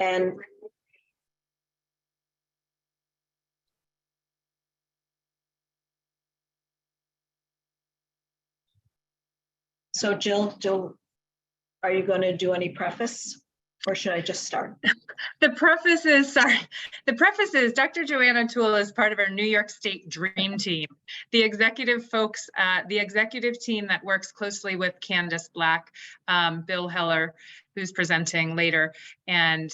And so Jill, are you going to do any preface, or should I just start? The preface is Dr. Joanne O Toole is part of our New York State Dream Team. The executive folks, the executive team that works closely with Candace Black, Bill Heller, who's presenting later, and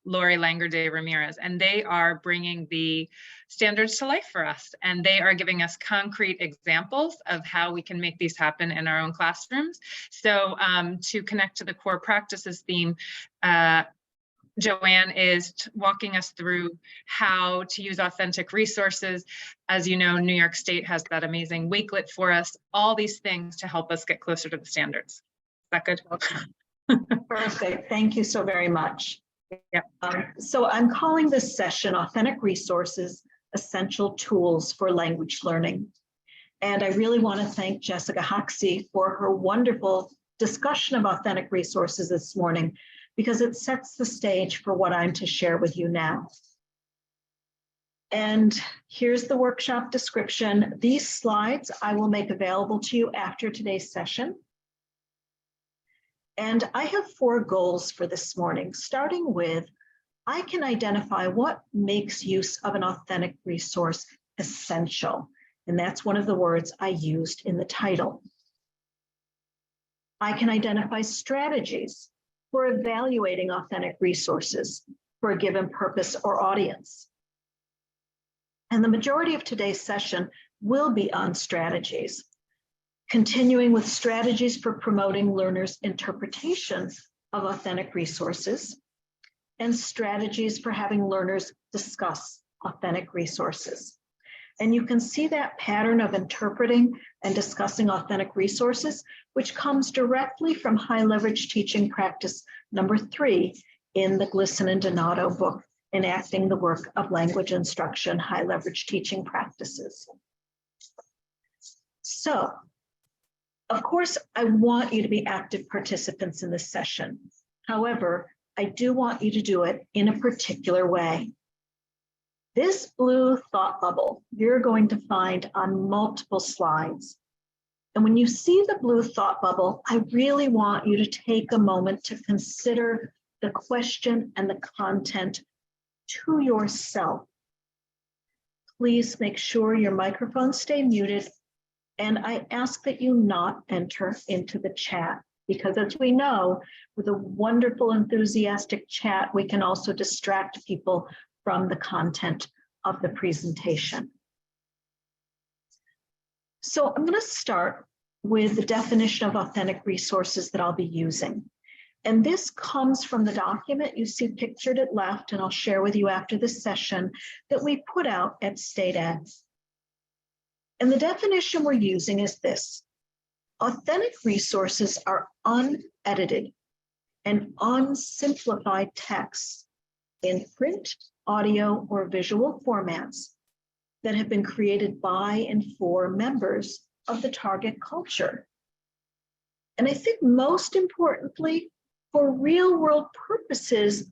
Lori Langerde Ramirez, and they are bringing the standards to life for us. And they are giving us concrete examples of how we can make these happen in our own classrooms. So to connect to the core practices theme, Joanne is walking us through how to use authentic resources. As you know, New York State has that amazing Wakelet for us, all these things to help us get closer to the standards. Is that good? Perfect. Thank you so very much. Yep. So I'm calling this session Authentic Resources, Essential Tools for Language Learning. And I really want to thank Jessica Hoxie for her wonderful discussion of authentic resources this morning, because it sets the stage for what I'm to share with you now. And here's the workshop description. These slides I will make available to you after today's session. And I have 4 goals for this morning, starting with, I can identify what makes use of an authentic resource essential. And that's one of the words I used in the title. I can identify strategies for evaluating authentic resources for a given purpose or audience. And the majority of today's session will be on strategies, continuing with strategies for promoting learners' interpretation of authentic resources and strategies for having learners discuss authentic resources. And you can see that pattern of interpreting and discussing authentic resources, which comes directly from High Leverage Teaching Practice number 3 in the Glisson and Donato book, Enacting the Work of Language Instruction, High Leverage Teaching Practices. So, of course, I want you to be active participants in this session. However, I do want you to do it in a particular way. This blue thought bubble you're going to find on multiple slides. And when you see the blue thought bubble, I really want you to take a moment to consider the question and the content to yourself. Please make sure your microphones stay muted, and I ask that you not enter into the chat, because as we know, with a wonderful, enthusiastic chat, we can also distract people from the content of the presentation. So I'm going to start with the definition of authentic resources that I'll be using. And this comes from the document you see pictured at left, and I'll share with you after this session, that we put out at State Ed. And the definition we're using is this: authentic resources are unedited and unsimplified texts in print, audio, or visual formats that have been created by and for members of the target culture. And I think most importantly, for real-world purposes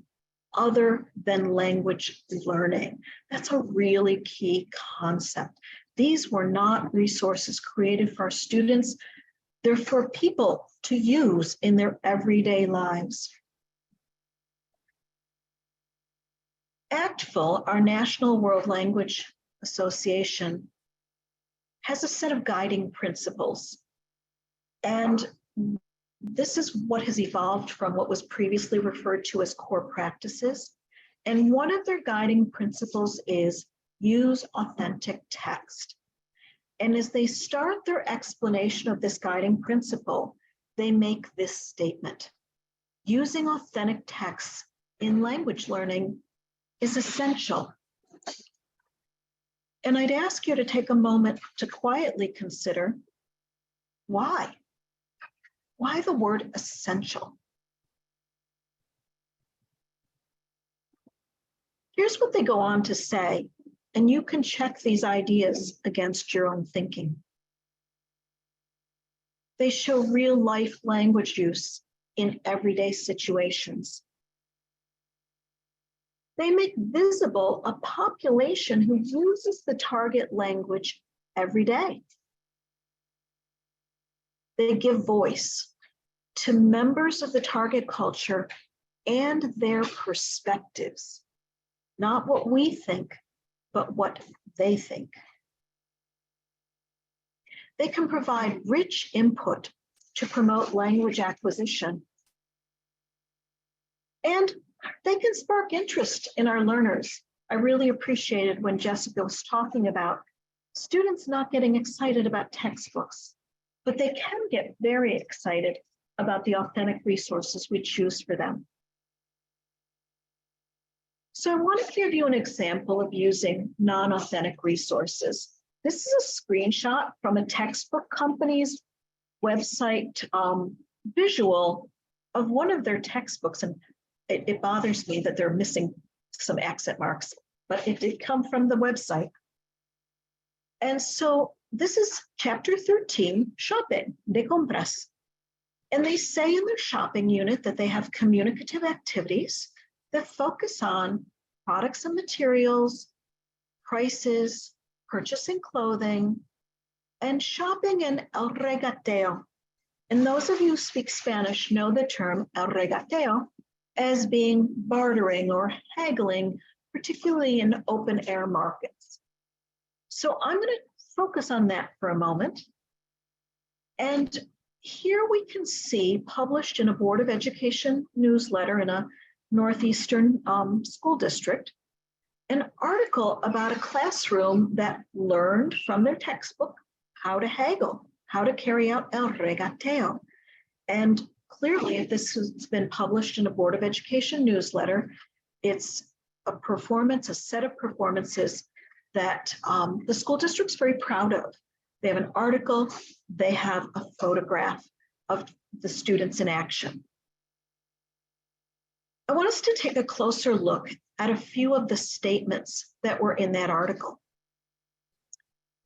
other than language learning. That's a really key concept. These were not resources created for students. They're for people to use in their everyday lives. ACTFL, our National World Language Association, has a set of guiding principles. And this is what has evolved from what was previously referred to as core practices. And one of their guiding principles is use authentic text. And as they start their explanation of this guiding principle, they make this statement: using authentic texts in language learning is essential. And I'd ask you to take a moment to quietly consider why. Why the word essential? Here's what they go on to say, and you can check these ideas against your own thinking. They show real life language use in everyday situations. They make visible a population who uses the target language every day. They give voice to members of the target culture and their perspectives, not what we think, but what they think. They can provide rich input to promote language acquisition. And they can spark interest in our learners. I really appreciated when Jessica was talking about students not getting excited about textbooks, but they can get very excited about the authentic resources we choose for them. So I want to give you an example of using non-authentic resources. This is a screenshot from a textbook company's website visual of one of their textbooks. And it bothers me that they're missing some accent marks, but it did come from the website. And so this is chapter 13, shopping, de compras. And they say in their shopping unit that they have communicative activities that focus on products and materials, prices, purchasing clothing, and shopping and el regateo. And those of you who speak Spanish know the term el regateo as being bartering or haggling, particularly in open air markets. So I'm going to focus on that for a moment. And here we can see, published in a Board of Education newsletter in a Northeastern school district, an article about a classroom that learned from their textbook how to haggle, how to carry out el regateo. And clearly, if this has been published in a Board of Education newsletter, it's a performance, a set of performances that the school district's very proud of. They have an article, they have a photograph of the students in action. I want us to take a closer look at a few of the statements that were in that article.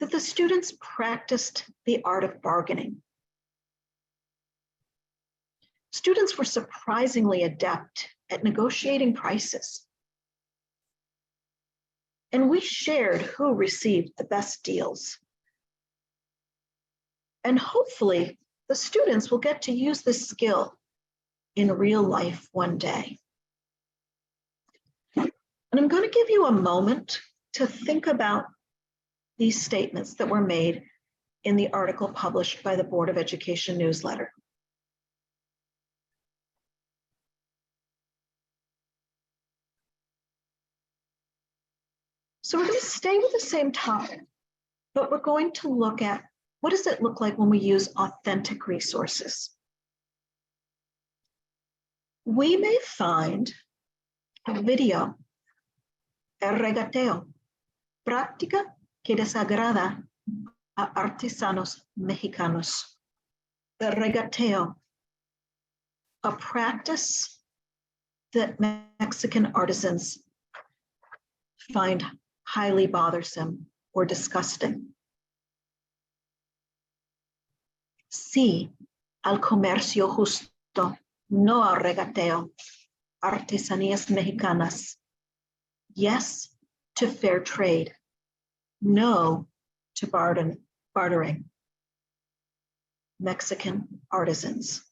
That the students practiced the art of bargaining. Students were surprisingly adept at negotiating prices. And we shared who received the best deals. And hopefully, the students will get to use this skill in real life one day. And I'm going to give you a moment to think about these statements that were made in the article published by the Board of Education newsletter. So we're going to stay with the same topic, but we're going to look at what does it look like when we use authentic resources. We may find a video, el regateo, práctica que desagrada a artesanos mexicanos. El regateo, a practice that Mexican artisans find highly bothersome or disgusting. Sí al comercio justo, no al regateo, artesanías mexicanas. Yes to fair trade, no to bartering. Mexican artisans.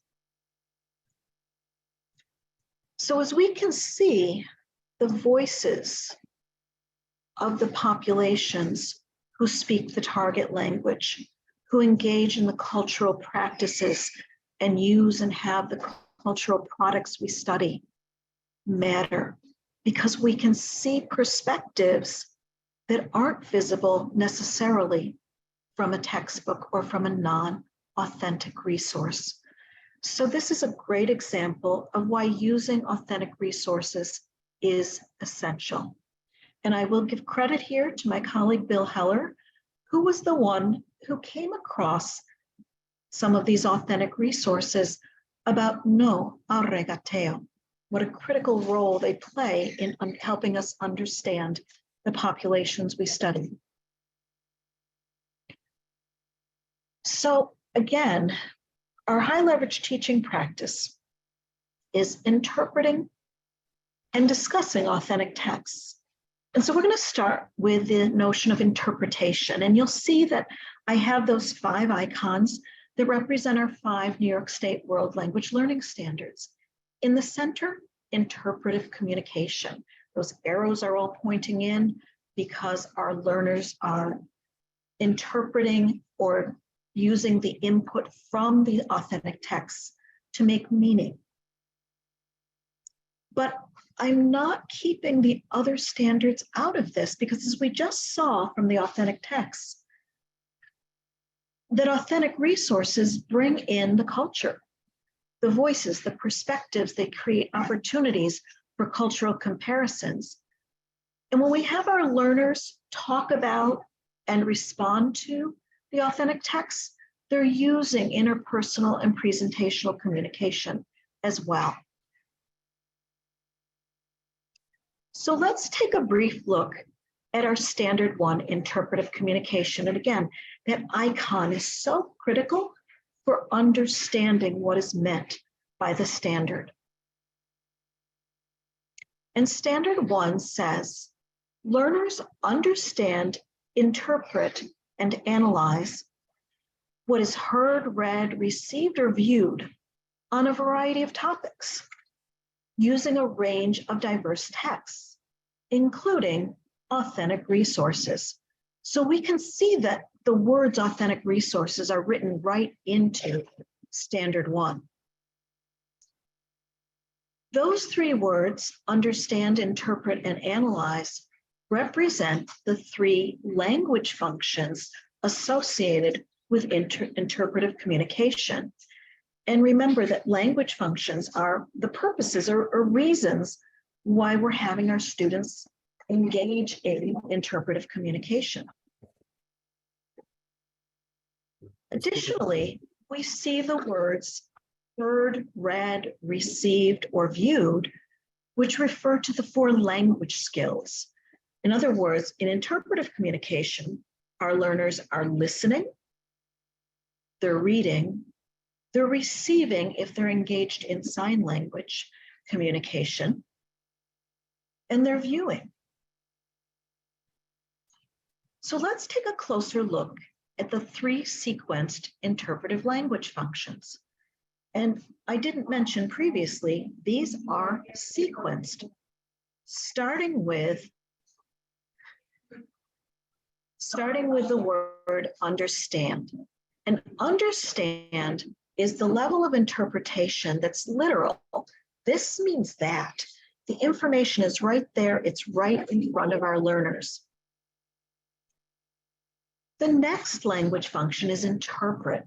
So as we can see, the voices of the populations who speak the target language, who engage in the cultural practices and use and have the cultural products we study matter, because we can see perspectives that aren't visible necessarily from a textbook or from a non-authentic resource. So this is a great example of why using authentic resources is essential. And I will give credit here to my colleague, Bill Heller, who was the one who came across some of these authentic resources about no al regateo, what a critical role they play in helping us understand the populations we study. So again, our high leverage teaching practice is interpreting and discussing authentic texts. And so we're going to start with the notion of interpretation. And you'll see that I have those 5 icons that represent our 5 New York State World Language Learning Standards. In the center, interpretive communication. Those arrows are all pointing in because our learners are interpreting or using the input from the authentic texts to make meaning. But I'm not keeping the other standards out of this because, as we just saw from the authentic texts, that authentic resources bring in the culture, the voices, the perspectives. They create opportunities for cultural comparisons. And when we have our learners talk about and respond to the authentic texts, they're using interpersonal and presentational communication as well. So let's take a brief look at our standard 1, interpretive communication. And again, that icon is so critical for understanding what is meant by the standard. And standard 1 says, learners understand, interpret, and analyze what is heard, read, received, or viewed on a variety of topics, using a range of diverse texts, including authentic resources. So we can see that the words authentic resources are written right into standard 1. Those 3 words, understand, interpret, and analyze, represent the 3 language functions associated with interpretive communication. And remember that language functions are the purposes or reasons why we're having our students engage in interpretive communication. Additionally, we see the words heard, read, received, or viewed, which refer to the 4 language skills. In other words, in interpretive communication, our learners are listening, they're reading, they're receiving if they're engaged in sign language communication, and they're viewing. So let's take a closer look at the 3 sequenced interpretive language functions. And I didn't mention previously, these are sequenced, starting with the word understand. And understand is the level of interpretation that's literal. This means that the information is right there, it's right in front of our learners. The next language function is interpret.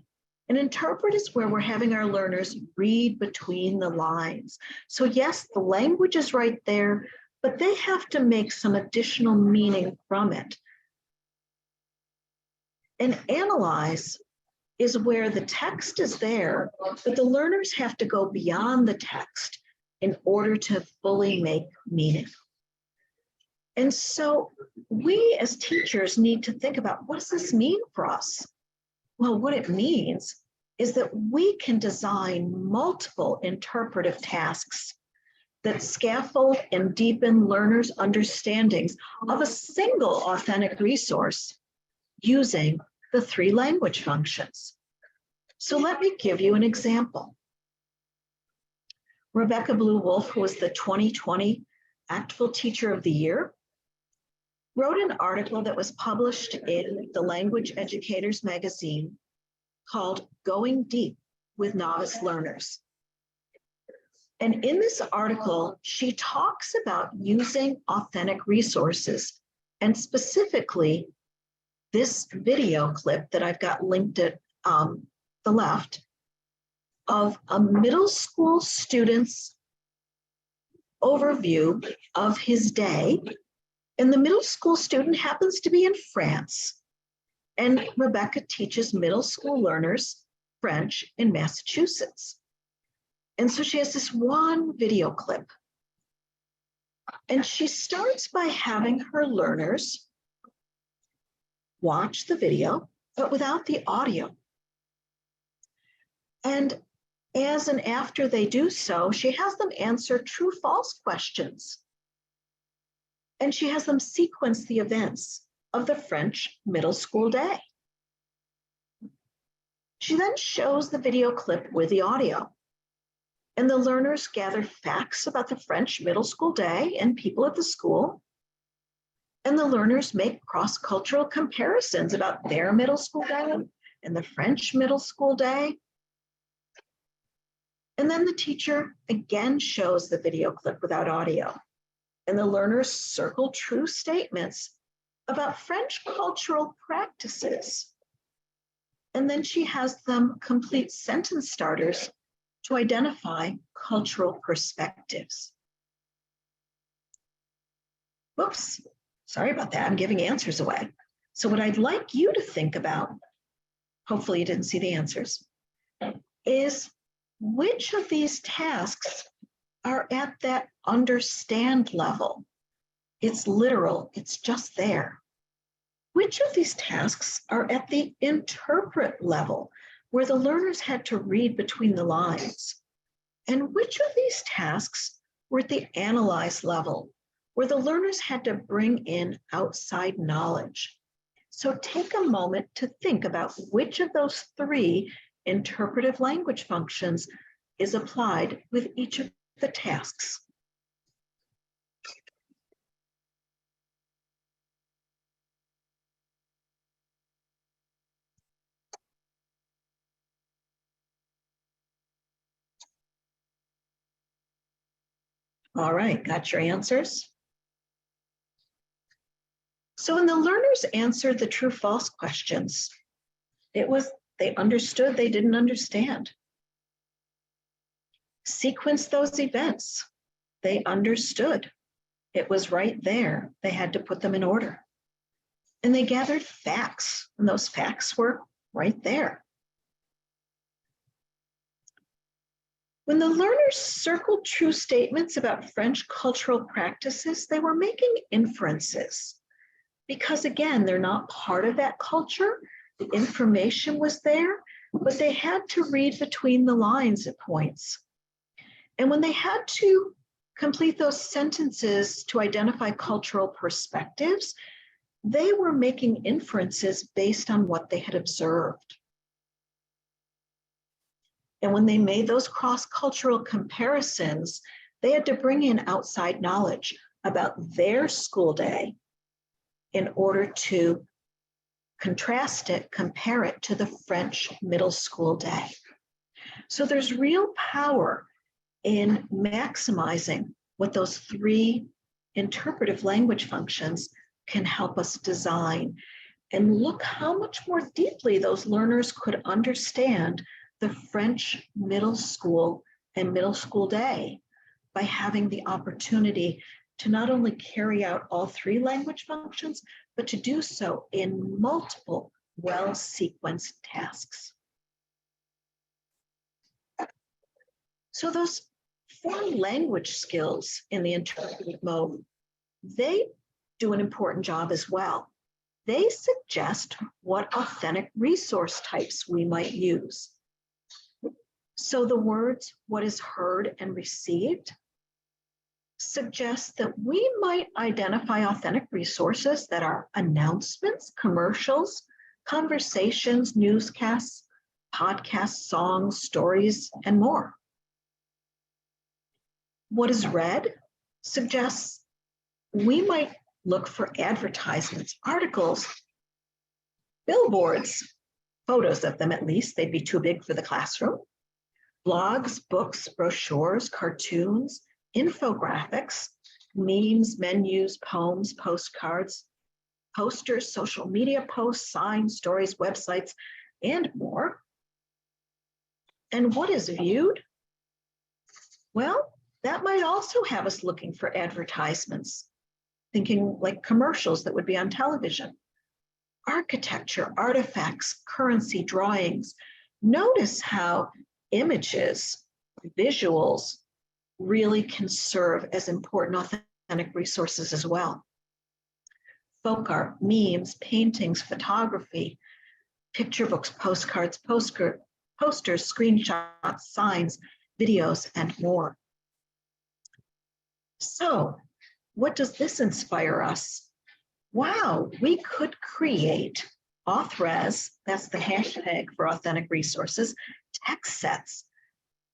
And interpret is where we're having our learners read between the lines. So yes, the language is right there, but they have to make some additional meaning from it. And analyze is where the text is there, but the learners have to go beyond the text in order to fully make meaning. And so we as teachers need to think about, what does this mean for us? Well, what it means is that we can design multiple interpretive tasks that scaffold and deepen learners' understandings of a single authentic resource using the 3 language functions. So let me give you an example. Rebecca Blue Wolf, who was the 2020 ACTFL Teacher of the Year, wrote an article that was published in the Language Educators magazine called Going Deep with Novice Learners. And in this article, she talks about using authentic resources, and specifically this video clip that I've got linked at the left of a middle school student's overview of his day. And the middle school student happens to be in France. And Rebecca teaches middle school learners French in Massachusetts. And so she has this one video clip. And she starts by having her learners watch the video, but without the audio. And As and after they do so, she has them answer true-false questions. And she has them sequence the events of the French middle school day. She then shows the video clip with the audio. And the learners gather facts about the French middle school day and people at the school. And the learners make cross-cultural comparisons about their middle school day and the French middle school day. And then the teacher again shows the video clip without audio. And the learners circle true statements about French cultural practices. And then she has them complete sentence starters to identify cultural perspectives. Whoops, sorry about that. I'm giving answers away. So what I'd like you to think about, hopefully you didn't see the answers, is which of these tasks are at that understand level? It's literal, it's just there. Which of these tasks are at the interpret level, where the learners had to read between the lines? And which of these tasks were at the analyze level, where the learners had to bring in outside knowledge? So take a moment to think about which of those three interpretive language functions is applied with each of the tasks. All right, got your answers? So when the learners answered the true-false questions, it was they understood, they didn't understand. Sequence those events, they understood. It was right there. They had to put them in order. And they gathered facts, and those facts were right there. When the learners circled true statements about French cultural practices, they were making inferences. Because again, they're not part of that culture. The information was there, but they had to read between the lines at points. And when they had to complete those sentences to identify cultural perspectives, they were making inferences based on what they had observed. And when they made those cross-cultural comparisons, they had to bring in outside knowledge about their school day in order to contrast it, compare it to the French middle school day. So there's real power in maximizing what those three interpretive language functions can help us design. And look how much more deeply those learners could understand the French middle school and middle school day by having the opportunity to not only carry out all three language functions, but to do so in multiple well-sequenced tasks. So those foreign language skills in the interpretive mode, they do an important job as well. They suggest what authentic resource types we might use. So the words, what is heard and received, suggest that we might identify authentic resources that are announcements, commercials, conversations, newscasts, podcasts, songs, stories, and more. What is read suggests we might look for advertisements, articles, billboards, photos of them at least, they'd be too big for the classroom, blogs, books, brochures, cartoons, infographics, memes, menus, poems, postcards, posters, social media posts, signs, stories, websites, and more. And what is viewed? Well, that might also have us looking for advertisements, thinking like commercials that would be on television. Architecture, artifacts, currency, drawings. Notice how images, visuals, really can serve as important authentic resources as well. Folk art, memes, paintings, photography, picture books, postcards, posters, screenshots, signs, videos, and more. So what does this inspire us? Wow, we could create authRes, that's the hashtag for authentic resources, text sets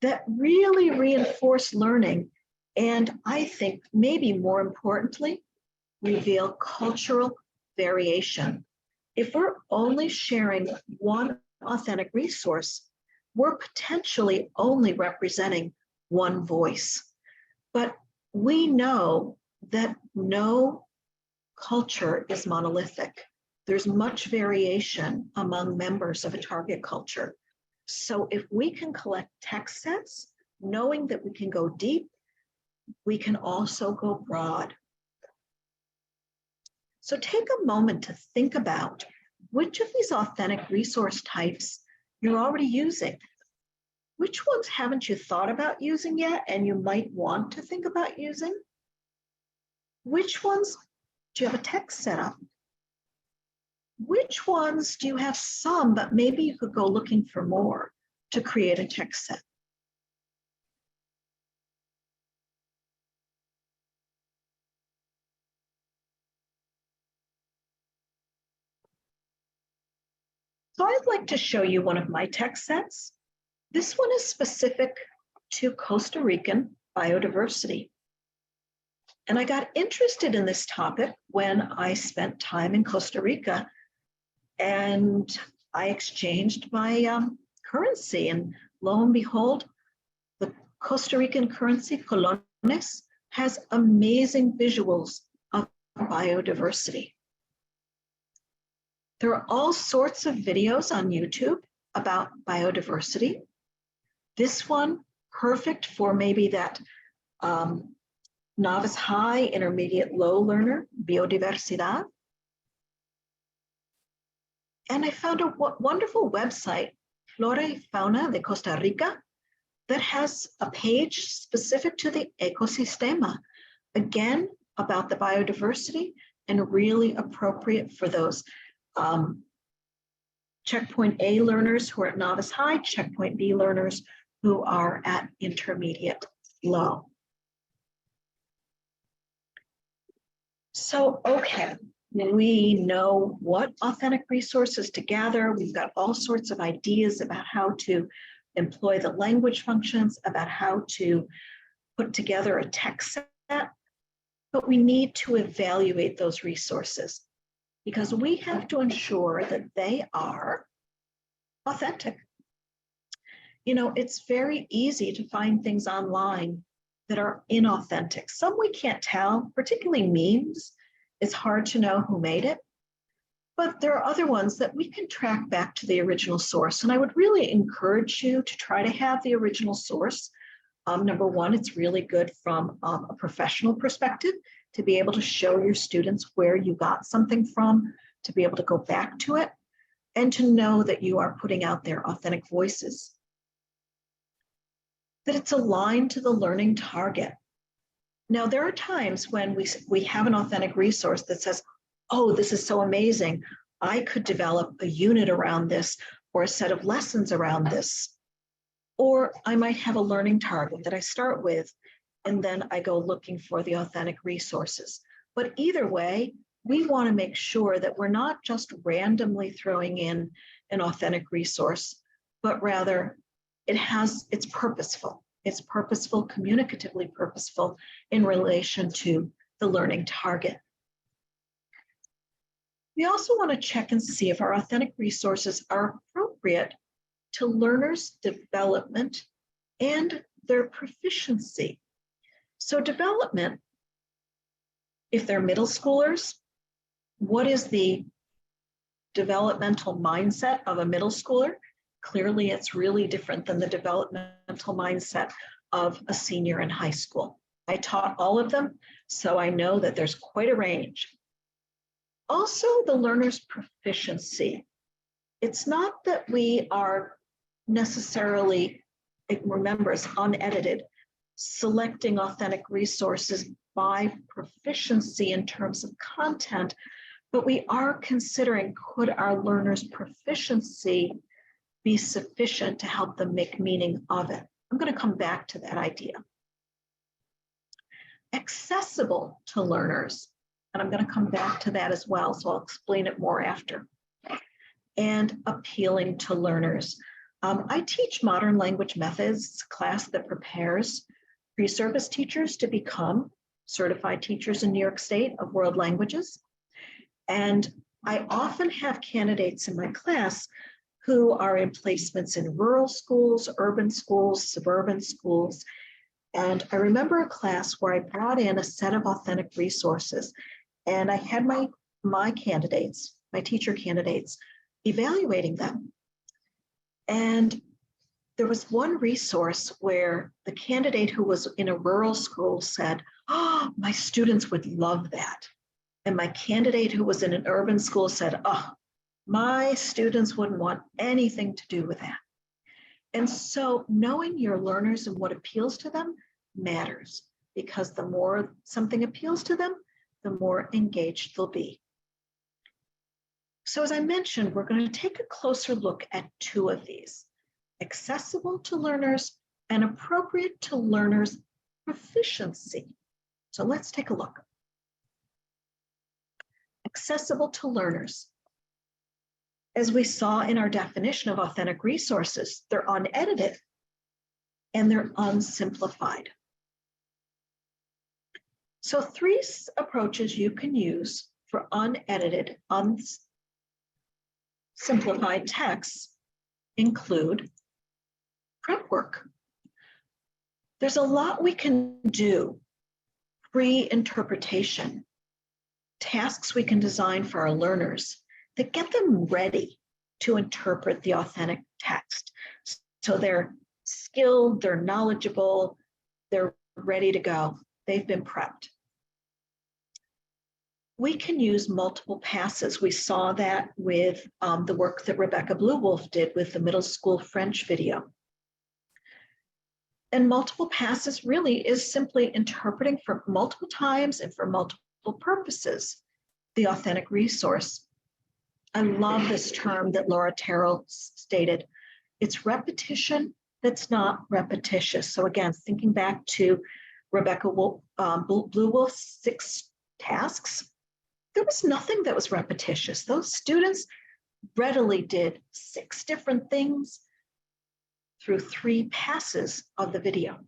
that really reinforce learning, and I think maybe more importantly, reveal cultural variation. If we're only sharing one authentic resource, we're potentially only representing one voice. But we know that no culture is monolithic. There's much variation among members of a target culture. So if we can collect text sets, knowing that we can go deep, we can also go broad. So take a moment to think about which of these authentic resource types you're already using. Which ones haven't you thought about using yet and you might want to think about using? Which ones do you have a text set up? Which ones do you have some, but maybe you could go looking for more to create a text set? So I'd like to show you one of my text sets. This one is specific to Costa Rican biodiversity. And I got interested in this topic when I spent time in Costa Rica and I exchanged my currency, and lo and behold, the Costa Rican currency, colones, has amazing visuals of biodiversity. There are all sorts of videos on YouTube about biodiversity. This one, perfect for maybe that novice high, intermediate low learner, biodiversidad. And I found a wonderful website, Flora y Fauna de Costa Rica, that has a page specific to the ecosistema, again, about the biodiversity and really appropriate for those checkpoint A learners who are at novice high, checkpoint B learners who are at intermediate low. So, okay, we know what authentic resources to gather. We've got all sorts of ideas about how to employ the language functions, about how to put together a text set, but we need to evaluate those resources because we have to ensure that they are authentic. You know, it's very easy to find things online that are inauthentic. Some we can't tell, particularly memes. It's hard to know who made it. But there are other ones that we can track back to the original source. And I would really encourage you to try to have the original source. Number one, it's really good from a professional perspective to be able to show your students where you got something from, to be able to go back to it, and to know that you are putting out their authentic voices. That it's aligned to the learning target. Now, there are times when we have an authentic resource that says, oh, this is so amazing. I could develop a unit around this or a set of lessons around this. Or I might have a learning target that I start with, and then I go looking for the authentic resources. But either way, we want to make sure that we're not just randomly throwing in an authentic resource, but rather it's purposeful. It's purposeful, communicatively purposeful in relation to the learning target. We also want to check and see if our authentic resources are appropriate to learners' development and their proficiency. So development, if they're middle schoolers, what is the developmental mindset of a middle schooler? Clearly, it's really different than the developmental mindset of a senior in high school. I taught all of them, so I know that there's quite a range. Also, the learner's proficiency. It's not that we are necessarily, remember, it's unedited, selecting authentic resources by proficiency in terms of content, but we are considering, could our learner's proficiency be sufficient to help them make meaning of it? I'm going to come back to that idea. Accessible to learners, and I'm going to come back to that as well, so I'll explain it more after. And appealing to learners. I teach modern language methods, class that prepares pre-service teachers to become certified teachers in New York State of world languages. And I often have candidates in my class who are in placements in rural schools, urban schools, suburban schools. And I remember a class where I brought in a set of authentic resources, and I had my candidates, my teacher candidates, evaluating them. And there was one resource where the candidate who was in a rural school said, "Oh, my students would love that." And my candidate who was in an urban school said, "Oh, my students wouldn't want anything to do with that." And so knowing your learners and what appeals to them matters, because the more something appeals to them, the more engaged they'll be. So as I mentioned, we're going to take a closer look at two of these: accessible to learners and appropriate to learners' proficiency. So let's take a look. Accessible to learners. As we saw in our definition of authentic resources, they're unedited and they're unsimplified. So three approaches you can use for unedited, unsimplified texts include prep work. There's a lot we can do pre-interpretation, tasks we can design for our learners that get them ready to interpret the authentic text. So they're skilled, they're knowledgeable, they're ready to go. They've been prepped. We can use multiple passes. We saw that with the work that Rebecca Bluewolf did with the middle school French video. And multiple passes really is simply interpreting for multiple times and for multiple purposes the authentic resource. I love this term that Laura Terrell stated. It's repetition that's not repetitious. So again, thinking back to Rebecca Bluewolf's 6 tasks, there was nothing that was repetitious. Those students readily did 6 different things through 3 passes of the video.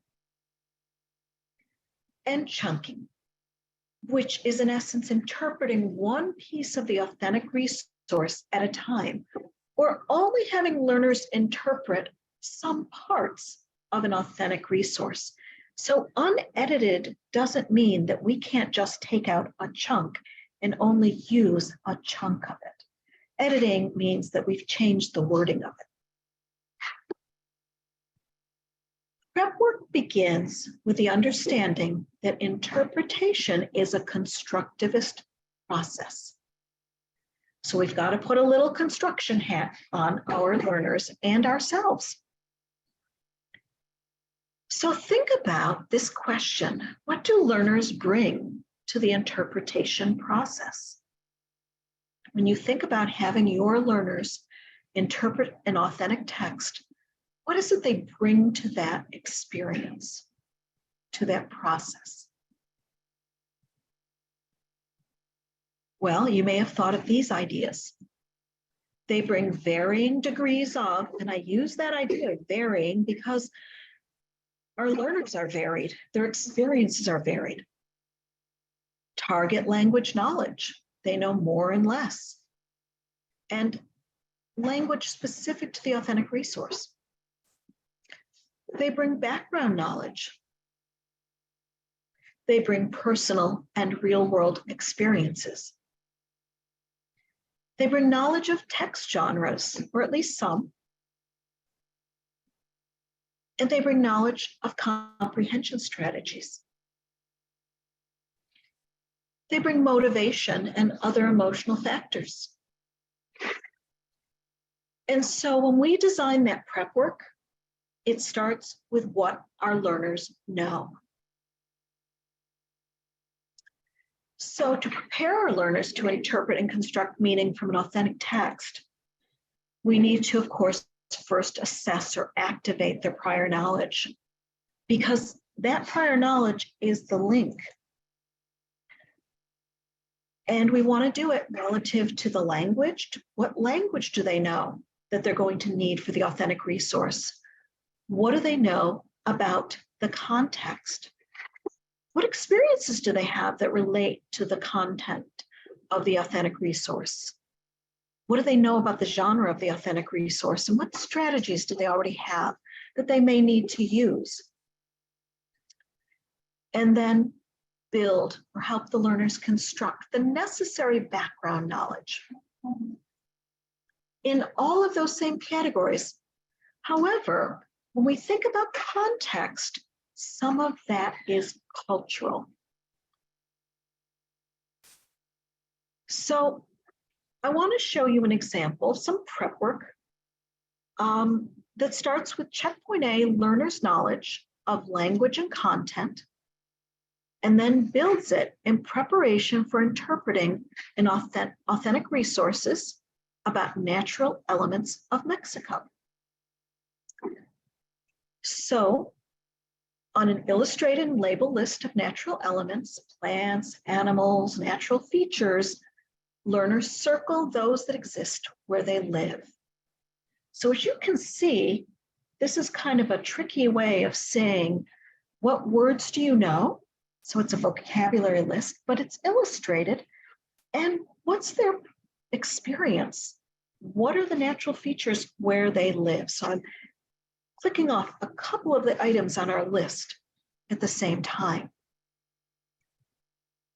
And chunking, which is in essence interpreting one piece of the authentic resource at a time, or only having learners interpret some parts of an authentic resource. So unedited doesn't mean that we can't just take out a chunk and only use a chunk of it. Editing means that we've changed the wording of it. Prep work begins with the understanding that interpretation is a constructivist process. So we've got to put a little construction hat on our learners and ourselves. So think about this question: what do learners bring to the interpretation process? When you think about having your learners interpret an authentic text, what is it they bring to that experience, to that process? Well, you may have thought of these ideas. They bring varying degrees of, and I use that idea of varying because our learners are varied, their experiences are varied. Target language knowledge, they know more and less. And language specific to the authentic resource. They bring background knowledge. They bring personal and real-world experiences. They bring knowledge of text genres, or at least some. And they bring knowledge of comprehension strategies. They bring motivation and other emotional factors. And so when we design that prep work, it starts with what our learners know. So to prepare our learners to interpret and construct meaning from an authentic text, we need to, of course, to first assess or activate their prior knowledge, because that prior knowledge is the link. And we want to do it relative to the language. What language do they know that they're going to need for the authentic resource? What do they know about the context? What experiences do they have that relate to the content of the authentic resource? What do they know about the genre of the authentic resource? And what strategies do they already have that they may need to use? And then build or help the learners construct the necessary background knowledge in all of those same categories. However, when we think about context, some of that is cultural. So I want to show you an example of some prep work that starts with checkpoint A, learner's knowledge of language and content, and then builds it in preparation for interpreting an authentic resources about natural elements of Mexico. So on an illustrated and labeled list of natural elements, plants, animals, natural features, learners circle those that exist where they live. So as you can see, this is kind of a tricky way of saying, what words do you know? So it's a vocabulary list, but it's illustrated. And what's their experience? What are the natural features where they live? So I'm clicking off a couple of the items on our list at the same time.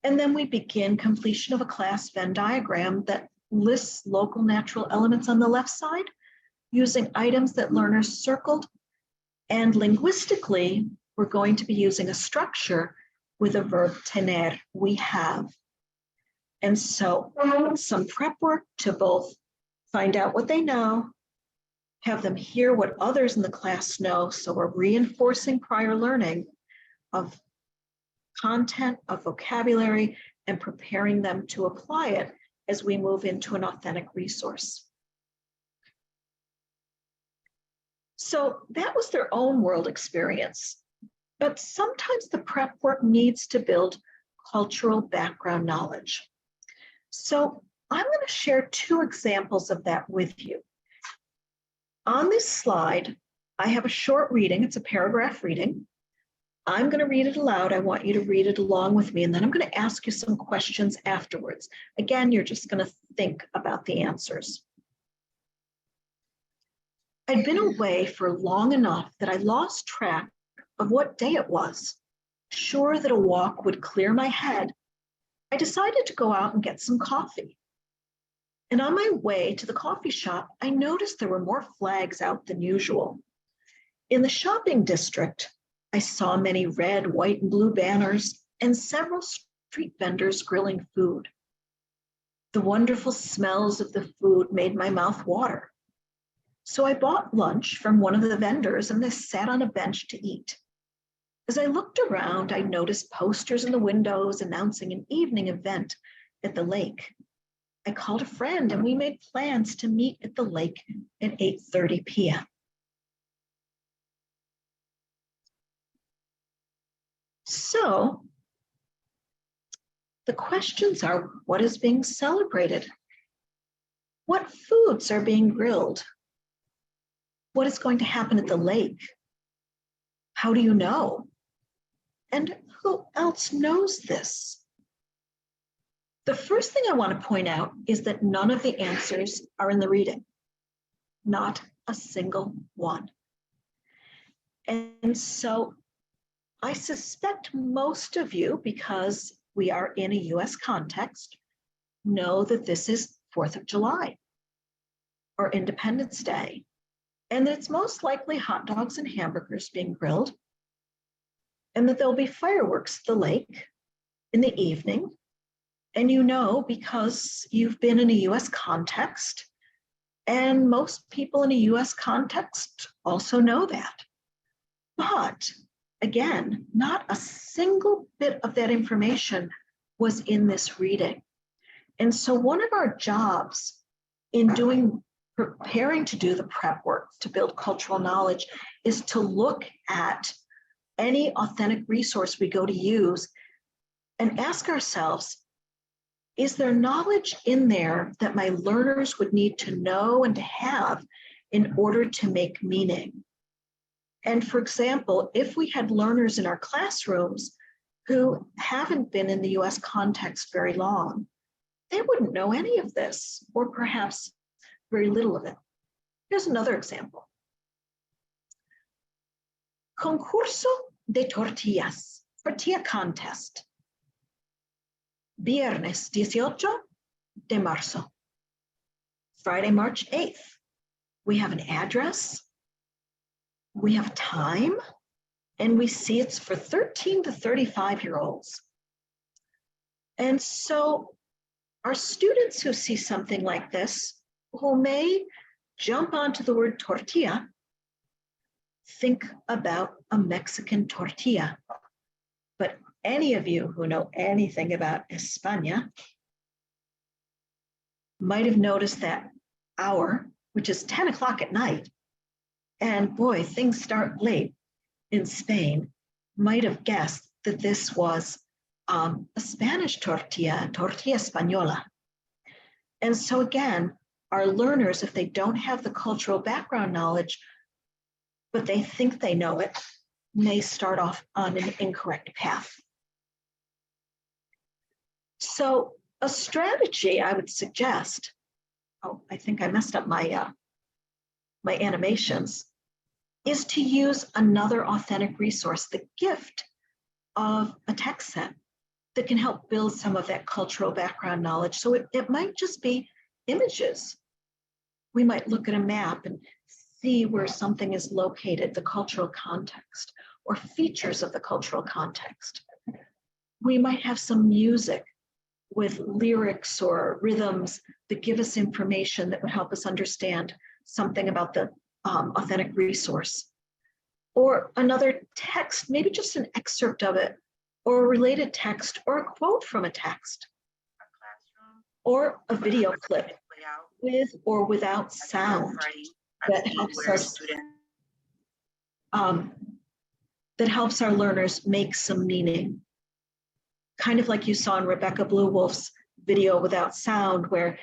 And then we begin completion of a class Venn diagram that lists local natural elements on the left side using items that learners circled. And linguistically, we're going to be using a structure with a verb tener, we have. And so some prep work to both find out what they know, have them hear what others in the class know. So we're reinforcing prior learning of content, of vocabulary, and preparing them to apply it as we move into an authentic resource. So that was their own world experience. But sometimes the prep work needs to build cultural background knowledge. So I'm going to share two examples of that with you. On this slide, I have a short reading. It's a paragraph reading. I'm going to read it aloud. I want you to read it along with me, and then I'm going to ask you some questions afterwards. Again, you're just going to think about the answers. I'd been away for long enough that I lost track of what day it was. Sure that a walk would clear my head, I decided to go out and get some coffee. And on my way to the coffee shop, I noticed there were more flags out than usual. In the shopping district, I saw many red, white, and blue banners and several street vendors grilling food. The wonderful smells of the food made my mouth water. So I bought lunch from one of the vendors and I sat on a bench to eat. As I looked around, I noticed posters in the windows announcing an evening event at the lake. I called a friend and we made plans to meet at the lake at 8:30 p.m. So the questions are, what is being celebrated? What foods are being grilled? What is going to happen at the lake? How do you know? And who else knows this? The first thing I want to point out is that none of the answers are in the reading. Not a single one. And so I suspect most of you, because we are in a US context, know that this is 4th of July or Independence Day, and that it's most likely hot dogs and hamburgers being grilled, and that there'll be fireworks at the lake in the evening. And you know, because you've been in a US context, and most people in a US context also know that. But again, not a single bit of that information was in this reading. And so one of our jobs in preparing to do the prep work to build cultural knowledge is to look at any authentic resource we go to use and ask ourselves, is there knowledge in there that my learners would need to know and to have in order to make meaning? And for example, if we had learners in our classrooms who haven't been in the US context very long, they wouldn't know any of this, or perhaps very little of it. Here's another example. Concurso de tortillas, tortilla contest. Viernes 18 de marzo, Friday, March 8th. We have an address, we have time, and we see it's for 13 to 35-year-olds. And so our students who see something like this, who may jump onto the word tortilla, think about a Mexican tortilla. But any of you who know anything about España might have noticed that hour, which is 10 o'clock at night, and boy, things start late in Spain, might have guessed that this was a Spanish tortilla, tortilla española. And so again, our learners, if they don't have the cultural background knowledge, but they think they know it, may start off on an incorrect path. So a strategy I would suggest, oh, I think I messed up my, my animations, is to use another authentic resource, the gift of a text set that can help build some of that cultural background knowledge. So it might just be images. We might look at a map and see where something is located, the cultural context, or features of the cultural context. We might have some music with lyrics or rhythms that give us information that would help us understand something about the authentic resource. Or another text, maybe just an excerpt of it, or a related text, or a quote from a text, or a video clip with or without sound that helps us, that helps our learners make some meaning. Kind of like you saw in Rebecca Bluewolf's video without sound, where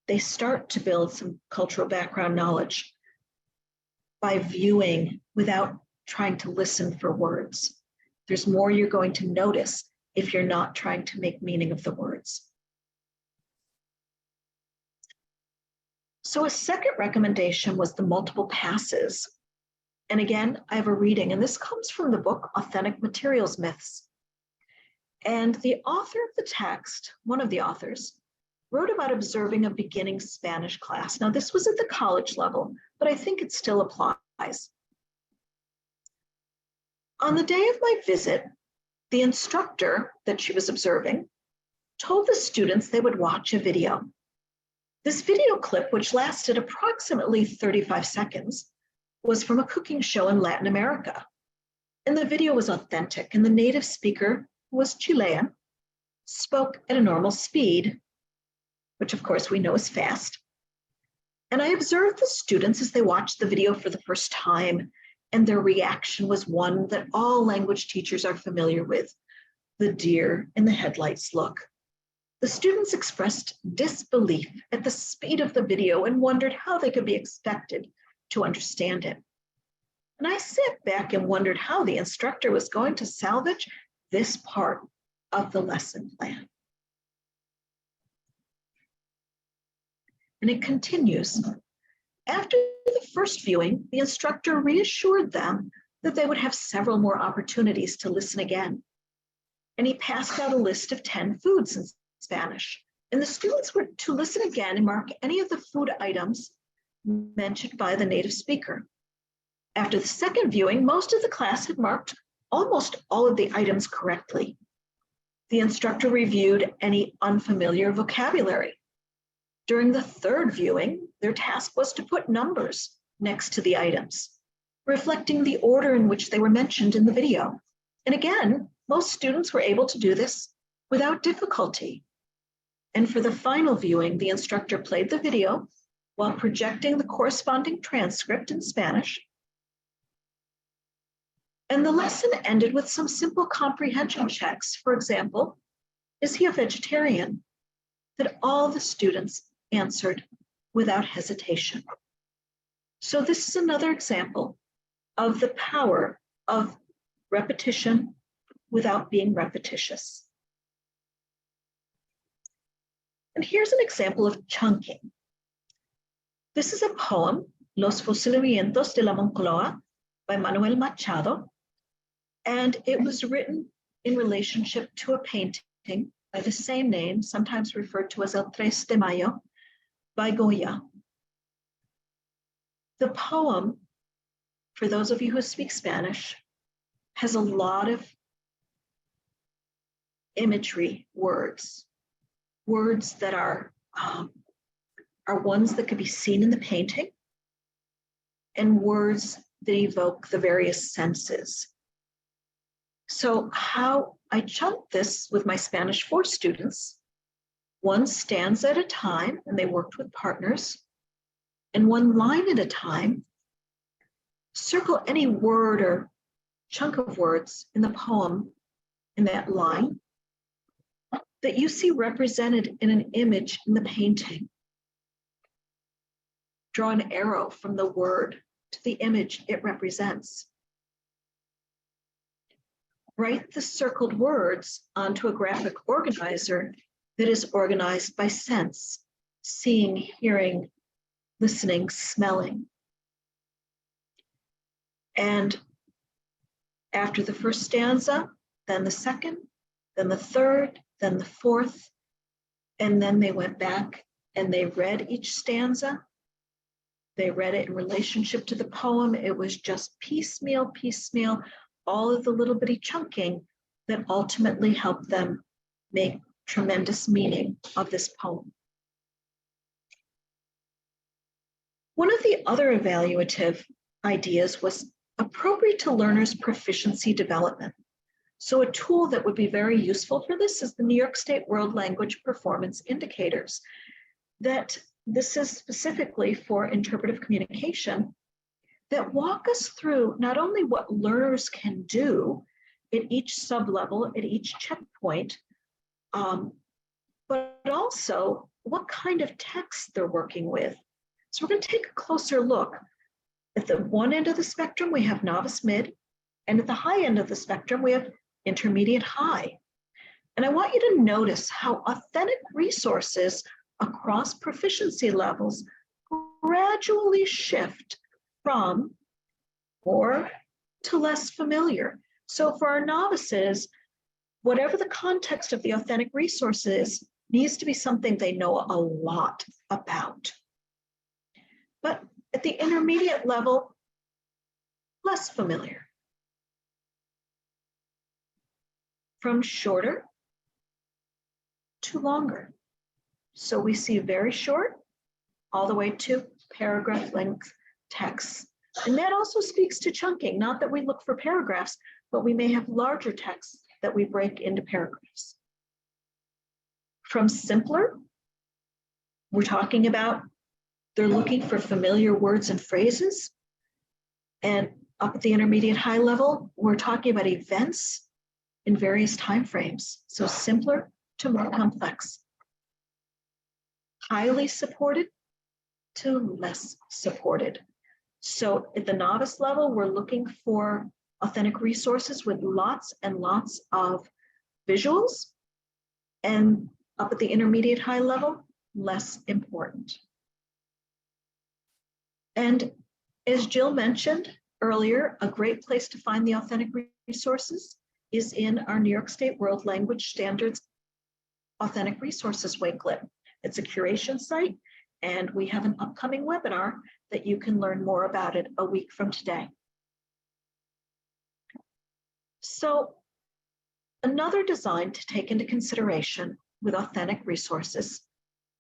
they start to build some cultural background knowledge by viewing without trying to listen for words. There's more you're going to notice if you're not trying to make meaning of the words. So a second recommendation was the multiple passes. And again, I have a reading, and this comes from the book, Authentic Materials Myths. And the author of the text, one of the authors, wrote about observing a beginning Spanish class. Now, this was at the college level, but I think it still applies. On the day of my visit, the instructor that she was observing told the students they would watch a video. This video clip, which lasted approximately 35 seconds, was from a cooking show in Latin America. And the video was authentic, and the native speaker, who was Chilean, spoke at a normal speed, which of course we know is fast. And I observed the students as they watched the video for the first time, and their reaction was one that all language teachers are familiar with, the deer in the headlights look. The students expressed disbelief at the speed of the video and wondered how they could be expected to understand it. And I sat back and wondered how the instructor was going to salvage this part of the lesson plan. And it continues. After the first viewing, the instructor reassured them that they would have several more opportunities to listen again. And he passed out a list of 10 foods in Spanish. And the students were to listen again and mark any of the food items mentioned by the native speaker. After the second viewing, most of the class had marked almost all of the items correctly. The instructor reviewed any unfamiliar vocabulary. During the third viewing, their task was to put numbers next to the items, reflecting the order in which they were mentioned in the video. And again, most students were able to do this without difficulty. And for the final viewing, the instructor played the video while projecting the corresponding transcript in Spanish. And the lesson ended with some simple comprehension checks. For example, is he a vegetarian? That all the students answered without hesitation. So this is another example of the power of repetition without being repetitious. And here's an example of chunking. This is a poem, Los Fusilamientos de la Moncloa, by Manuel Machado, and it was written in relationship to a painting by the same name, sometimes referred to as El Tres de Mayo, by Goya. The poem, for those of you who speak Spanish, has a lot of imagery words that are ones that could be seen in the painting, and words that evoke the various senses. So how I chunked this with my Spanish 4 students, one stanza at a time, and they worked with partners, and one line at a time, circle any word or chunk of words in the poem in that line that you see represented in an image in the painting. Draw an arrow from the word to the image it represents. Write the circled words onto a graphic organizer that is organized by sense, seeing, hearing, listening, smelling. And after the first stanza, then the second, then the third, then the fourth, and then they went back and they read each stanza. They read it in relationship to the poem. It was just piecemeal, all of the little bitty chunking that ultimately helped them make tremendous meaning of this poem. One of the other evaluative ideas was appropriate to learners' proficiency development. So a tool that would be very useful for this is the New York State World Language Performance Indicators. That this is specifically for interpretive communication that walk us through not only what learners can do at each sublevel, at each checkpoint, but also what kind of text they're working with. So we're going to take a closer look. At the one end of the spectrum, we have novice mid, and at the high end of the spectrum, we have intermediate high. And I want you to notice how authentic resources across proficiency levels gradually shift from more to less familiar. So for our novices, whatever the context of the authentic resources needs to be something they know a lot about. But at the intermediate level, less familiar. From shorter to longer. So we see very short all the way to paragraph length text. And that also speaks to chunking, not that we look for paragraphs, but we may have larger texts that we break into paragraphs. From simpler, we're talking about they're looking for familiar words and phrases. And up at the intermediate high level, we're talking about events in various time frames. So simpler to more complex. Highly supported to less supported. So at the novice level, we're looking for authentic resources with lots and lots of visuals. And up at the intermediate high level, less important. And as Jill mentioned earlier, a great place to find the authentic resources is in our New York State World Language Standards Authentic Resources Wakelet. It's a curation site, and we have an upcoming webinar that you can learn more about it a week from today. So another design to take into consideration with authentic resources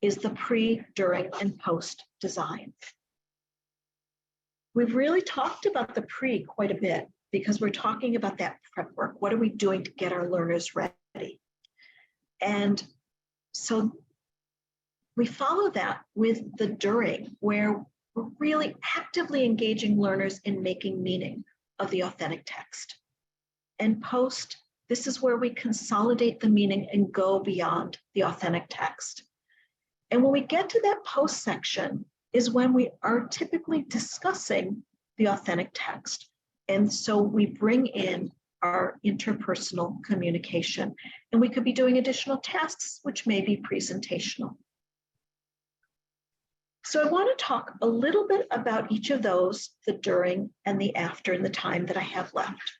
is the pre, during, and post design. We've really talked about the pre quite a bit because we're talking about that prep work. What are we doing to get our learners ready? And so We follow that with the during, where we're really actively engaging learners in making meaning of the authentic text. And post, this is where we consolidate the meaning and go beyond the authentic text. And when we get to that post section is when we are typically discussing the authentic text. And so we bring in our interpersonal communication, and we could be doing additional tasks, which may be presentational. So I want to talk a little bit about each of those, the during and the after, and the time that I have left.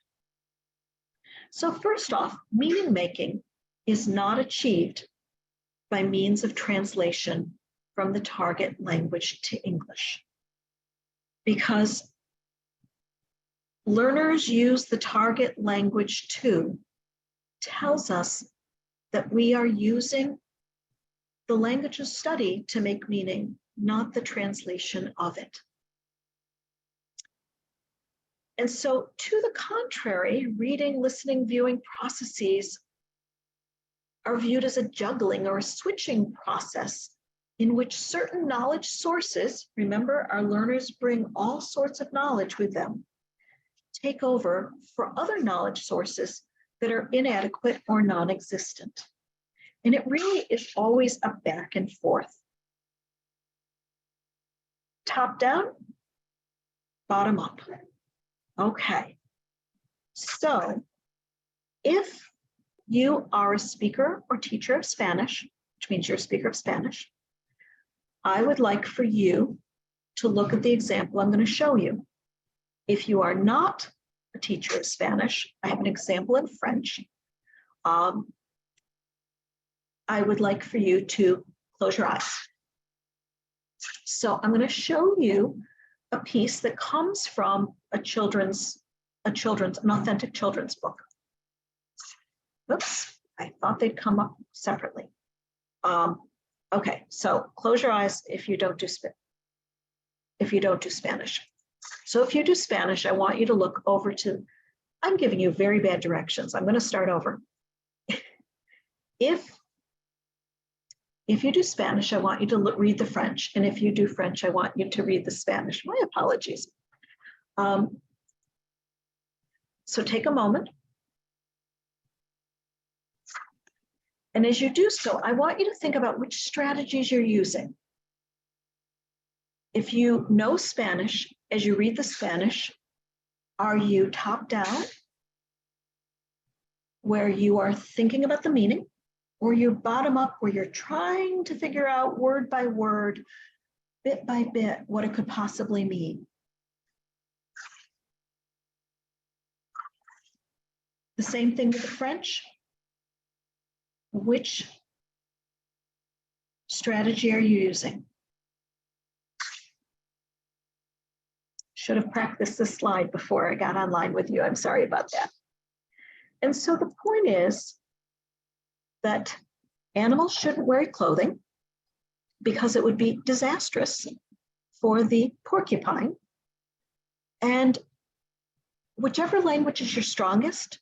So first off, meaning making is not achieved by means of translation from the target language to English, because learners use the target language to tells us that we are using the language of study to make meaning, not the translation of it. And so to the contrary, reading, listening, viewing processes are viewed as a juggling or a switching process in which certain knowledge sources, remember our learners bring all sorts of knowledge with them, take over for other knowledge sources that are inadequate or non-existent. And it really is always a back and forth. Top down, bottom up. Okay, so if you are a speaker or teacher of Spanish, which means you're a speaker of Spanish, I would like for you to look at the example I'm going to show you. If you are not a teacher of Spanish, I have an example in French. I would like for you to close your eyes. So I'm going to show you a piece that comes from an authentic children's book. Oops, I thought they'd come up separately. Okay, so close your eyes if you don't do Spanish. So if you do Spanish, I want you to look over to, I'm giving you very bad directions. I'm going to start over. If you do Spanish, I want you to read the French. And if you do French, I want you to read the Spanish. My apologies. So take a moment. And as you do so, I want you to think about which strategies you're using. If you know Spanish, as you read the Spanish, are you top down, where you are thinking about the meaning, or you're bottom up, where you're trying to figure out word by word, bit by bit, what it could possibly mean? The same thing with the French. Which strategy are you using? Should have practiced this slide before I got online with you. I'm sorry about that. And so the point is that animals shouldn't wear clothing because it would be disastrous for the porcupine. And whichever language is your strongest,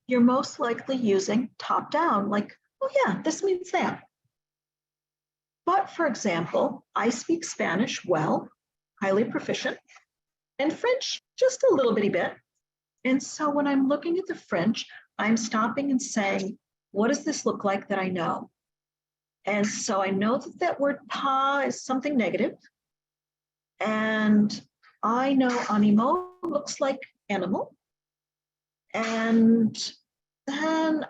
you're most likely using top down, like, oh yeah, this means that. But for example, I speak Spanish well, highly proficient, and French just a little bitty bit. And so when I'm looking at the French, I'm stopping and saying, what does this look like that I know? And so I know that that word pas is something negative. And I know animal looks like animal. And then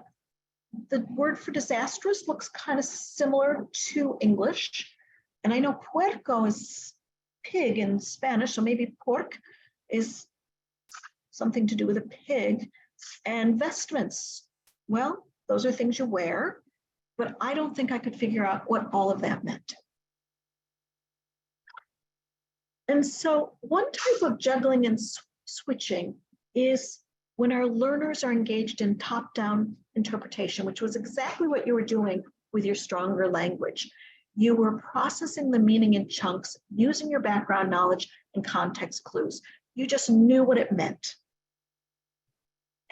the word for disastrous looks kind of similar to English. And I know puerco is pig in Spanish, so maybe pork is something to do with a pig. And vestments, well, those are things you wear, but I don't think I could figure out what all of that meant. And so one type of juggling and switching is when our learners are engaged in top-down interpretation, which was exactly what you were doing with your stronger language. You were processing the meaning in chunks, using your background knowledge and context clues. You just knew what it meant.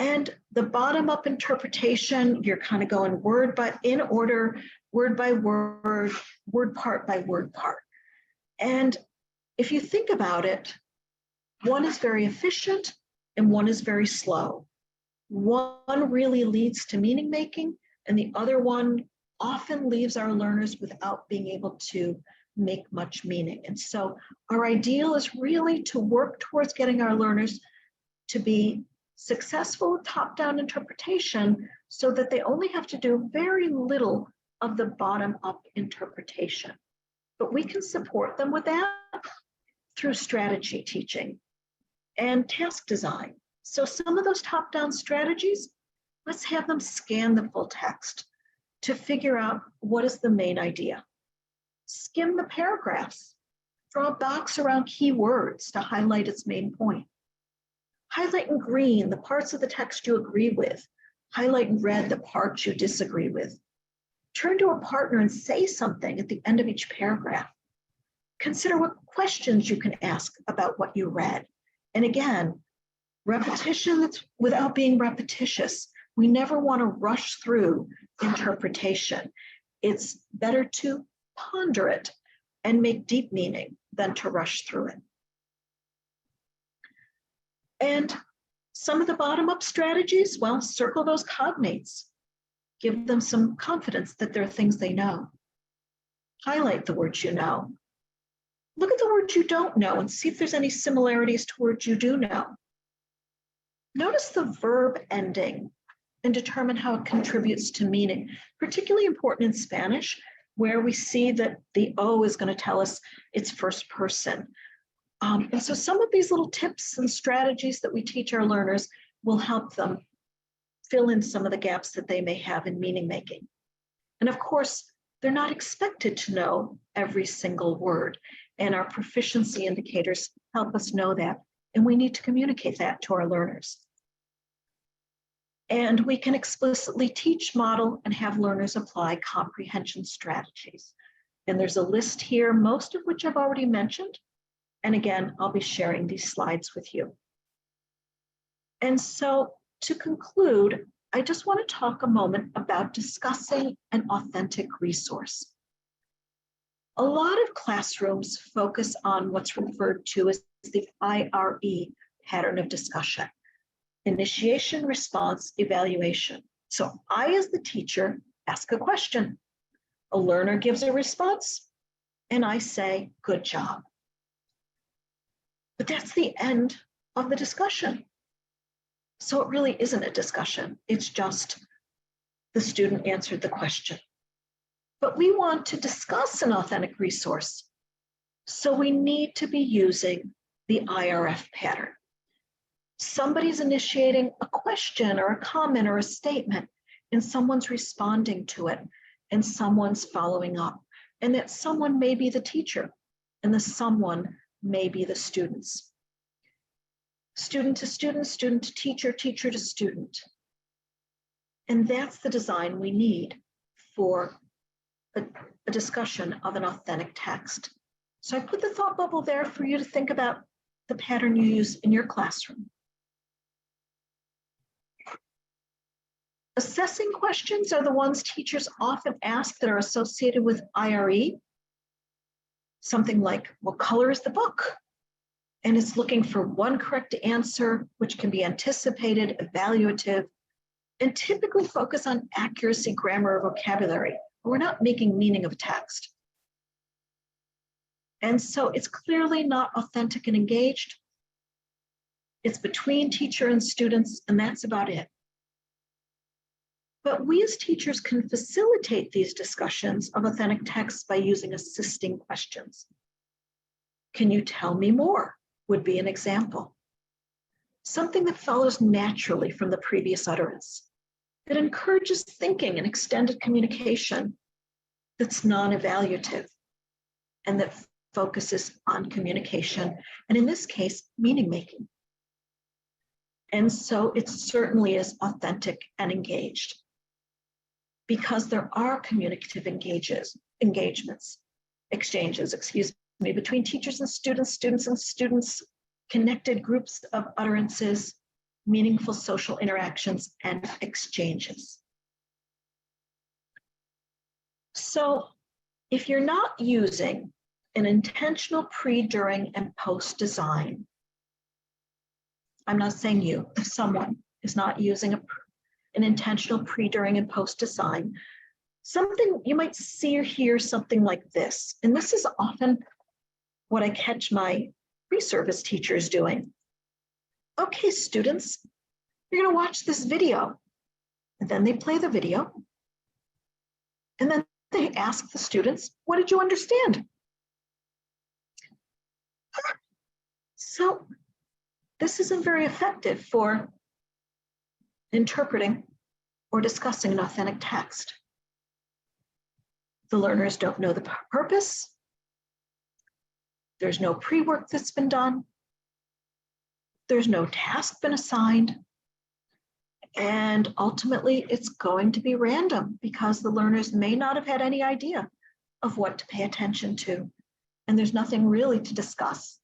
And the bottom-up interpretation, you're kind of going word, but in order, word by word, word part by word part. And if you think about it, one is very efficient and one is very slow. One really leads to meaning making, and the other one often leaves our learners without being able to make much meaning. And so our ideal is really to work towards getting our learners to be successful with top-down interpretation so that they only have to do very little of the bottom-up interpretation. But we can support them with that through strategy teaching and task design. So some of those top-down strategies, let's have them scan the full text to figure out what is the main idea. Skim the paragraphs, draw a box around key words to highlight its main point. Highlight in green the parts of the text you agree with. Highlight in red the parts you disagree with. Turn to a partner and say something at the end of each paragraph. Consider what questions you can ask about what you read. And again, repetition that's without being repetitious. We never want to rush through interpretation. It's better to ponder it and make deep meaning than to rush through it. And some of the bottom-up strategies, well, circle those cognates. Give them some confidence that there are things they know. Highlight the words you know. Look at the words you don't know and see if there's any similarities to words you do know. Notice the verb ending and determine how it contributes to meaning, particularly important in Spanish, where we see that the O is going to tell us it's first person. And so some of these little tips and strategies that we teach our learners will help them fill in some of the gaps that they may have in meaning making. And of course, they're not expected to know every single word, and our proficiency indicators help us know that, and we need to communicate that to our learners. And we can explicitly teach, model, and have learners apply comprehension strategies. And there's a list here, most of which I've already mentioned. And again, I'll be sharing these slides with you. And so to conclude, I just want to talk a moment about discussing an authentic resource. A lot of classrooms focus on what's referred to as the IRE pattern of discussion: initiation, response, evaluation. So I, as the teacher, ask a question. A learner gives a response, and I say, good job. But that's the end of the discussion. So it really isn't a discussion. It's just the student answered the question. But we want to discuss an authentic resource. So we need to be using the IRF pattern. Somebody's initiating a question or a comment or a statement, and someone's responding to it, and someone's following up. And that someone may be the teacher, and the someone may be the students. Student to student, student to teacher, teacher to student. And that's the design we need for a discussion of an authentic text. So I put the thought bubble there for you to think about the pattern you use in your classroom. Assessing questions are the ones teachers often ask that are associated with IRE. Something like, what color is the book? And it's looking for one correct answer, which can be anticipated, evaluative, and typically focus on accuracy, grammar, or vocabulary. We're not making meaning of text. And so it's clearly not authentic and engaged. It's between teacher and students, and that's about it. But we as teachers can facilitate these discussions of authentic texts by using assisting questions. Can you tell me more? Would be an example. Something that follows naturally from the previous utterance, that encourages thinking and extended communication, that's non-evaluative, and that focuses on communication, and in this case, meaning making. And so it certainly is authentic and engaged, because there are communicative exchanges, between teachers and students, connected groups of utterances, meaningful social interactions, and exchanges. So if you're not using an intentional pre, during, and post design, I'm not saying you, if someone is not using an intentional pre, during, and post design, something you might see or hear something like this. And this is often what I catch my pre-service teachers doing. Okay, students, you're going to watch this video. And then they play the video. And then they ask the students, what did you understand? So this isn't very effective for interpreting or discussing an authentic text. The learners don't know the purpose. There's no pre-work that's been done. There's no task been assigned. And ultimately, it's going to be random because the learners may not have had any idea of what to pay attention to. And there's nothing really to discuss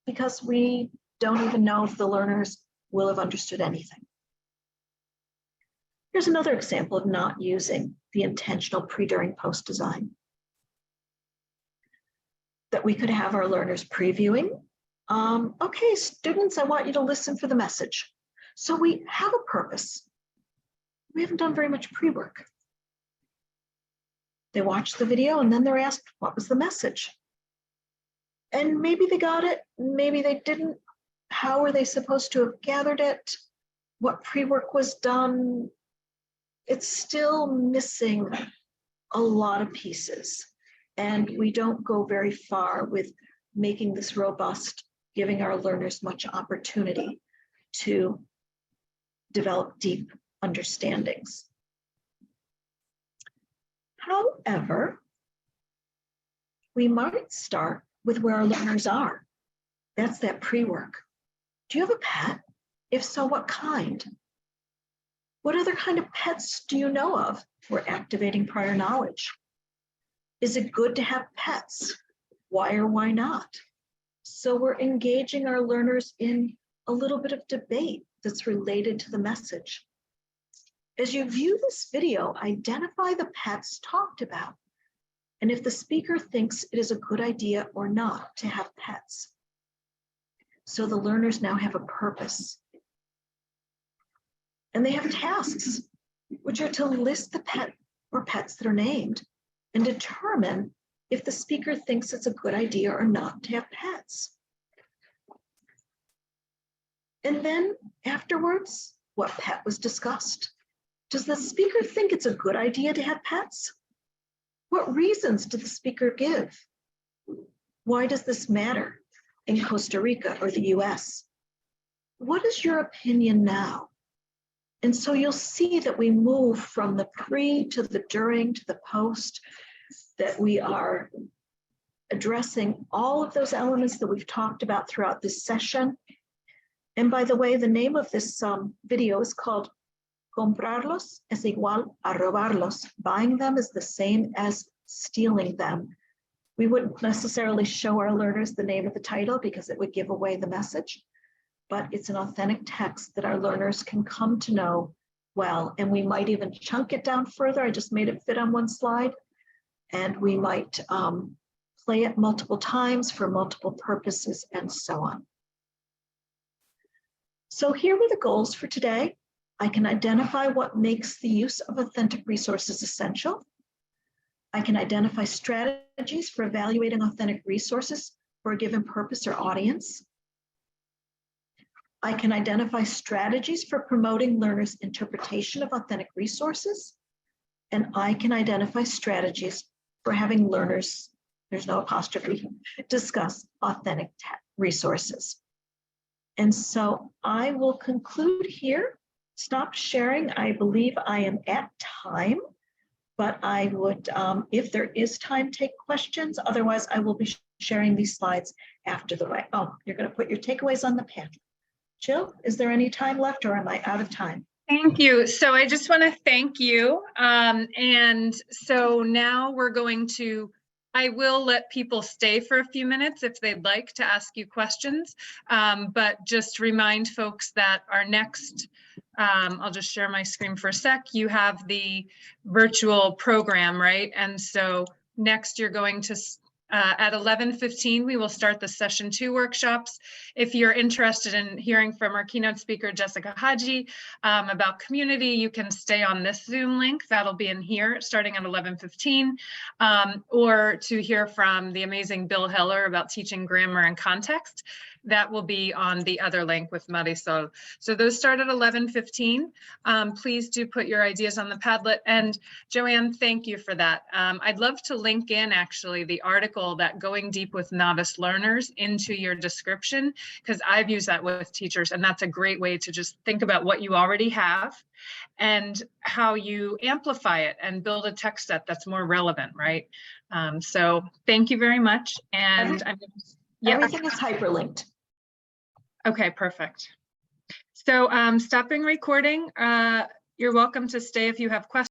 because we don't even know if the learners will have understood anything. Here's another example of not using the intentional pre, during, post design. That we could have our learners previewing. Okay, students, I want you to listen for the message. So we have a purpose. We haven't done very much pre-work. They watch the video and then they're asked, what was the message? And maybe they got it, maybe they didn't. How are they supposed to have gathered it? What pre-work was done? It's still missing a lot of pieces. And we don't go very far with making this robust, giving our learners much opportunity to develop deep understandings. However, we might start with where our learners are. That's that pre-work. Do you have a pet? If so, what kind? What other kind of pets do you know of? We're activating prior knowledge. Is it good to have pets? Why or why not? So we're engaging our learners in a little bit of debate that's related to the message. As you view this video, identify the pets talked about, and if the speaker thinks it is a good idea or not to have pets. So the learners now have a purpose. And they have tasks, which are to list the pet or pets that are named and determine if the speaker thinks it's a good idea or not to have pets. And then afterwards, what pet was discussed? Does the speaker think it's a good idea to have pets? What reasons did the speaker give? Why does this matter in Costa Rica or the US? What is your opinion now? And so you'll see that we move from the pre to the during to the post, that we are addressing all of those elements that we've talked about throughout this session. And by the way, the name of this video is called Comprarlos es igual a robarlos. Buying them is the same as stealing them. We wouldn't necessarily show our learners the name of the title because it would give away the message, but it's an authentic text that our learners can come to know well. And we might even chunk it down further. I just made it fit on one slide. And we might play it multiple times for multiple purposes and so on. So here were the goals for today. I can identify what makes the use of authentic resources essential. I can identify strategies for evaluating authentic resources for a given purpose or audience. I can identify strategies for promoting learners' interpretation of authentic resources. And I can identify strategies for having learners, there's no apostrophe, discuss authentic resources. And so I will conclude here, stop sharing. I believe I am at time, but I would, if there is time, take questions. Otherwise, I will be sharing these slides after the way. Oh, you're going to put your takeaways on the pad. Jill, is there any time left or am I out of time? Thank you. So I just want to thank you. And so now we're going to I will let people stay for a few minutes if they'd like to ask you questions, but just remind folks that our next, I'll just share my screen for a sec. You have the virtual program, right? And so next you're going to, at 11:15, we will start the session 2 workshops. If you're interested in hearing from our keynote speaker, Jessica Haji, about community, you can stay on this Zoom link. That'll be in here starting at 11:15, or to hear from the amazing Bill Heller about teaching grammar and context. That will be on the other link with Marisol. So those start at 11:15. Please do put your ideas on the Padlet. And Joanne, thank you for that. I'd love to link in actually the article that Going Deep with Novice Learners into your description, because I've used that with teachers, and that's a great way to just think about what you already have and how you amplify it and build a text set that's more relevant, right? So thank you very much. And everything is hyperlinked. Okay, perfect. So stopping recording. You're welcome to stay if you have questions.